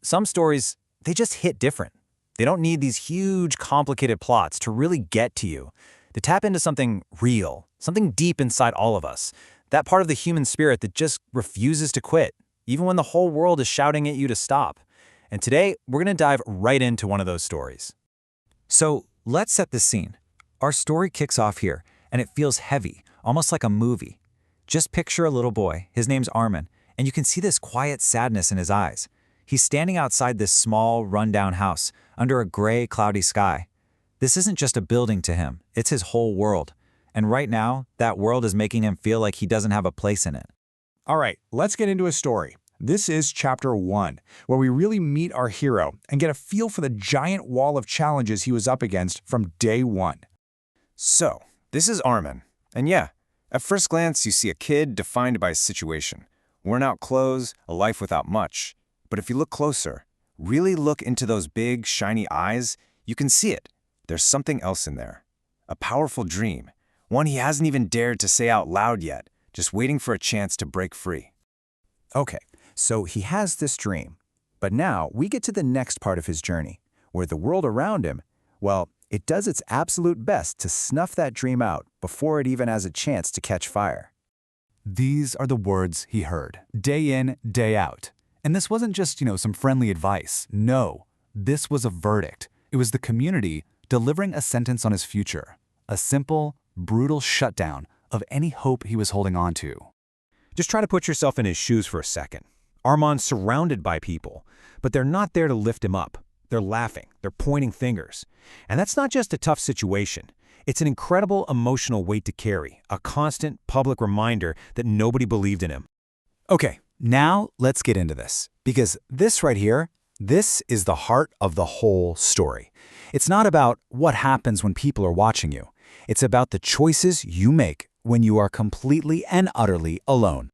Some stories, they just hit different. They don't need these huge, complicated plots to really get to you. They tap into something real, something deep inside all of us, that part of the human spirit that just refuses to quit, even when the whole world is shouting at you to stop. And today, we're going to dive right into one of those stories. So let's set the scene. Our story kicks off here, and it feels heavy, almost like a movie. Just picture a little boy, his name's Armaan, and you can see this quiet sadness in his eyes. He's standing outside this small, rundown house, under a gray, cloudy sky. This isn't just a building to him, it's his whole world. And right now, that world is making him feel like he doesn't have a place in it. All right, let's get into his story. This is chapter 1, where we really meet our hero and get a feel for the giant wall of challenges he was up against from day one. So, this is Armaan. And yeah, at first glance, you see a kid defined by a situation. Worn-out clothes, a life without much. But if you look closer, really look into those big, shiny eyes, you can see it. There's something else in there. A powerful dream. One he hasn't even dared to say out loud yet, just waiting for a chance to break free. Okay, so he has this dream. But now we get to the next part of his journey, where the world around him, well, it does its absolute best to snuff that dream out before it even has a chance to catch fire. These are the words he heard, day in, day out. And this wasn't just, some friendly advice. No, this was a verdict. It was the community delivering a sentence on his future. A simple, brutal shutdown of any hope he was holding on to. Just try to put yourself in his shoes for a second. Armaan's surrounded by people, but they're not there to lift him up. They're laughing, they're pointing fingers. And that's not just a tough situation. It's an incredible emotional weight to carry, a constant public reminder that nobody believed in him. Okay, now let's get into this, because this right here, this is the heart of the whole story. It's not about what happens when people are watching you. It's about the choices you make when you are completely and utterly alone.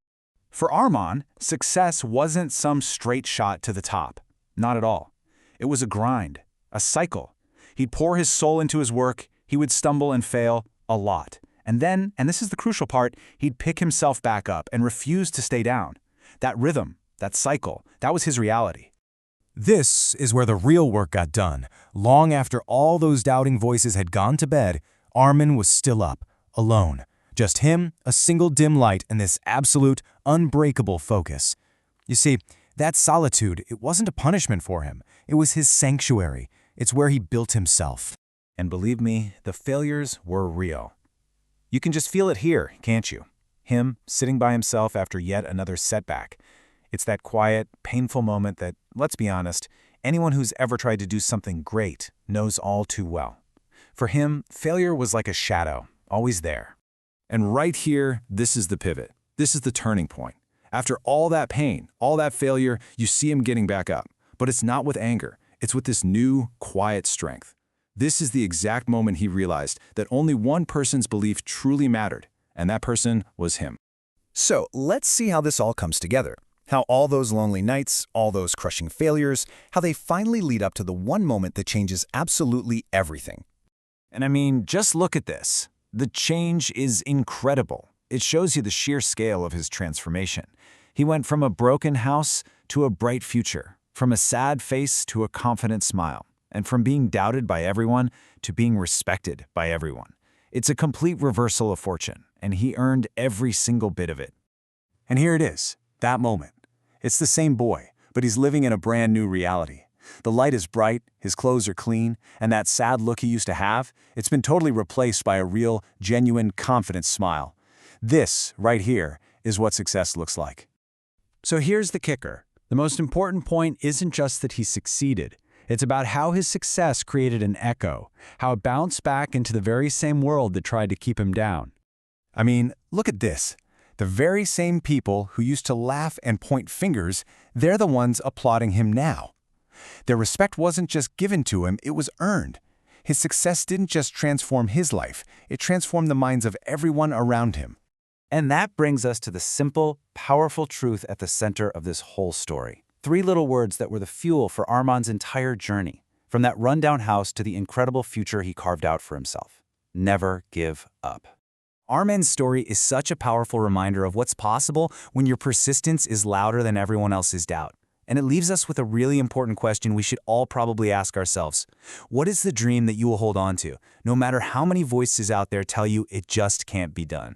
For Armaan, success wasn't some straight shot to the top. Not at all. It was a grind, a cycle. He'd pour his soul into his work, he would stumble and fail a lot. And then, and this is the crucial part, he'd pick himself back up and refuse to stay down. That rhythm, that cycle, that was his reality. This is where the real work got done. Long after all those doubting voices had gone to bed, Armaan was still up, alone. Just him, a single dim light, and this absolute, unbreakable focus. You see, that solitude, it wasn't a punishment for him. It was his sanctuary. It's where he built himself. And believe me, the failures were real. You can just feel it here, can't you? Him sitting by himself after yet another setback. It's that quiet, painful moment that, let's be honest, anyone who's ever tried to do something great knows all too well. For him, failure was like a shadow, always there. And right here, this is the pivot. This is the turning point. After all that pain, all that failure, you see him getting back up. But it's not with anger. It's with this new, quiet strength. This is the exact moment he realized that only one person's belief truly mattered, and that person was him. So let's see how this all comes together. How all those lonely nights, all those crushing failures, how they finally lead up to the one moment that changes absolutely everything. And I mean, just look at this. The change is incredible. It shows you the sheer scale of his transformation. He went from a broken house to a bright future, from a sad face to a confident smile, and from being doubted by everyone to being respected by everyone. It's a complete reversal of fortune, and he earned every single bit of it. And here it is, that moment. It's the same boy, but he's living in a brand new reality. The light is bright, his clothes are clean, and that sad look he used to have, it's been totally replaced by a real, genuine, confident smile. This, right here, is what success looks like. So here's the kicker. The most important point isn't just that he succeeded. It's about how his success created an echo, how it bounced back into the very same world that tried to keep him down. I mean, look at this. The very same people who used to laugh and point fingers, they're the ones applauding him now. Their respect wasn't just given to him, it was earned. His success didn't just transform his life, it transformed the minds of everyone around him. And that brings us to the simple, powerful truth at the center of this whole story. 3 little words that were the fuel for Armaan's entire journey, from that rundown house to the incredible future he carved out for himself. Never give up. Armaan's story is such a powerful reminder of what's possible when your persistence is louder than everyone else's doubt. And it leaves us with a really important question we should all probably ask ourselves. What is the dream that you will hold on to, no matter how many voices out there tell you it just can't be done?